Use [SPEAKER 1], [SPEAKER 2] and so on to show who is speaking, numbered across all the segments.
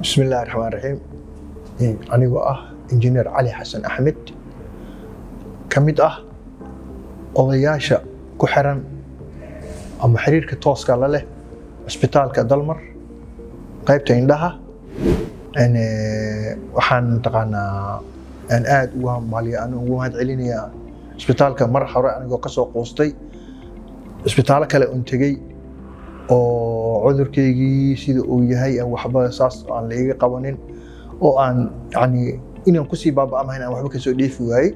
[SPEAKER 1] بسم الله الرحمن الرحيم. anigoo injineer cali xasan axmed ka mid odayaasha ku xiran ama xiriirka tooska la leh isbitaalka Dalmar qaybta indhaha waxaan taqaanaa aan aad ugu mahad celinayaa isbitaalka mar hore anigoo ka soo qoostay isbitaalo kale oo tagay oo cudurkeygii sida uu yahay aan waxba saas aan la iga qabanin oo aan inaan ku sii baaba'amayn aan waxba ka soo dheefi waayay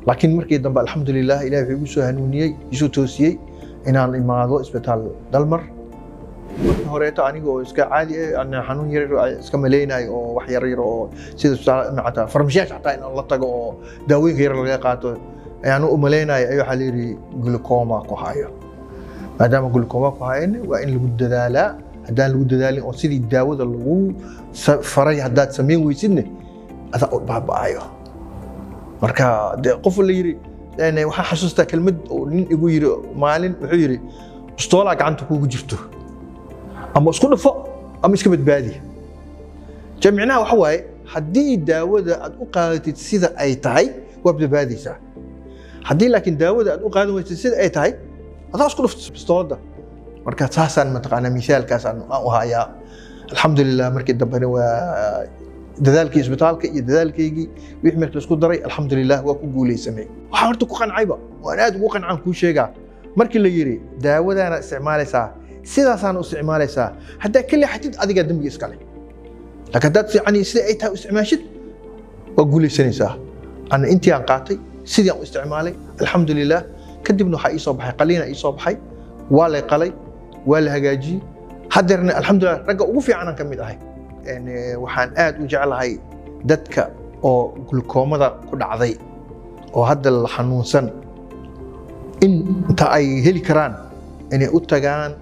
[SPEAKER 1] laakiin markii dambe alxamdulillah ilaahay wuxuu igu soo hanuuniyay isu toosiyay inaan imaado isbitaal Dalmar markii horeeto anigoo iska caadi aan xanuun yar iska maleynay oo wax yar oo sida macata farmashiyaasha xataa in la tago oo daawooyinka yar laga qaato ayaan u maleynay ayo waxa la yiri glaucoma ku hayo maadaama glaucoma ku hayeen waa in lagu dadaalaa haddaan lagu dadaalin oo sidii daawada lagu faray haddaad sameyn weysidne adaa u baaba'ayo marka qof la yiri waxaan xasuustaa kelmad oo nin igu yiri maalin wuxuu yiri bistoola gacanta kugu jirto ama isku dhafo ama iska badbaadi jamcinaha waxa waaye haddii daawada aad u qaadatid sida ay tahay waa badbaadaysaa haddii laakiin daawada aad u qaadan weysid sida ay tahay adaa isku dhafto bistoolada marka taasaan mataqaanaa misaalkaas aan u hayaa alxamdulillah markii dambena waa dadaalkii isbitaalka iyo dadaalkaygii wixii markii isku daray alxamdulillah waa ku guuleysanay waxaan horta ku qancayba waan aad ugu qancaan kuu sheegaa markii la yiri daawadaana isticmaalaysaa sidaasaan u isticmaalaysaa haddaa ka leexatid adigaa dambiga iskale laakiin haddaad sida ay tahay u isticmaashid waa guuleysanaysaa ana intii aan qaatay sidii aan u isticmaalay alxamdulillah kadibna waxaa ii soo baxay qaliina ii soo baxay waa la qalay waa la hagaajiyey haddeerna alxamdulillah ragga ugu fiicanaan ka mid ahay waxaan aad u jeclahay dadka oo glukoomada ku dhacday oo hadda la xanuunsan inta ay heli karaan inay u tagaan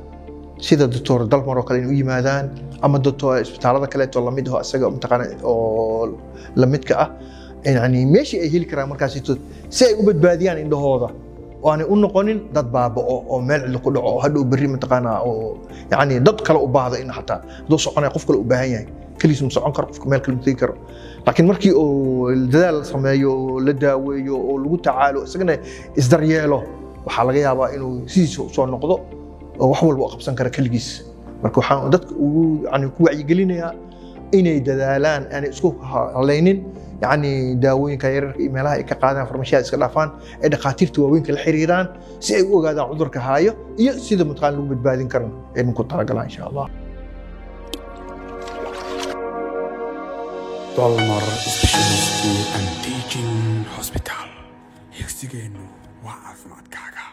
[SPEAKER 1] sida doctor Dalmar oo kale inay u yimaadaan ama doctor isbitaalada kaleeto lamid ah isaga mataqaana oo lamidka ah meeshii ay heli karaan markaas si ay u badbaadiyaan indhahooda oo aanay u noqonin dad baaba'o oo meel cid ku dhaco oo hadhow berri mataqaanaa oo dad kale u baahdo in xataa hadduu soconaya qof kale u baahan yahay kaliis ma socon karo qofka meel kale ma tegi karo laakiin markii oo dadaal la sameeyo oo la daaweeyo oo lagu tacaalo isagana isdaryeelo waxaa laga yaabaa inuu sidiisa soo noqdo oo wax walba u qabsan kara kaligiis marka waxaan dadka ugu ku wacyigelinayaa inay dadaalaan aanay isku halaynin daawooyinka yararka iyo meelaha ay ka qaadaan farmashiyaha iska dhaafaan ay dhaqaatiirta waaweynka la xiriiraan si ay u ogaadaan cudurka haayo iyo sida mataqaan lagu badbaadin karan aynu ku talagalaan insha Allah.
[SPEAKER 2] Dalmar Specialist and Teaching Hospital. Higsigeenu waa caafimaadkaaga.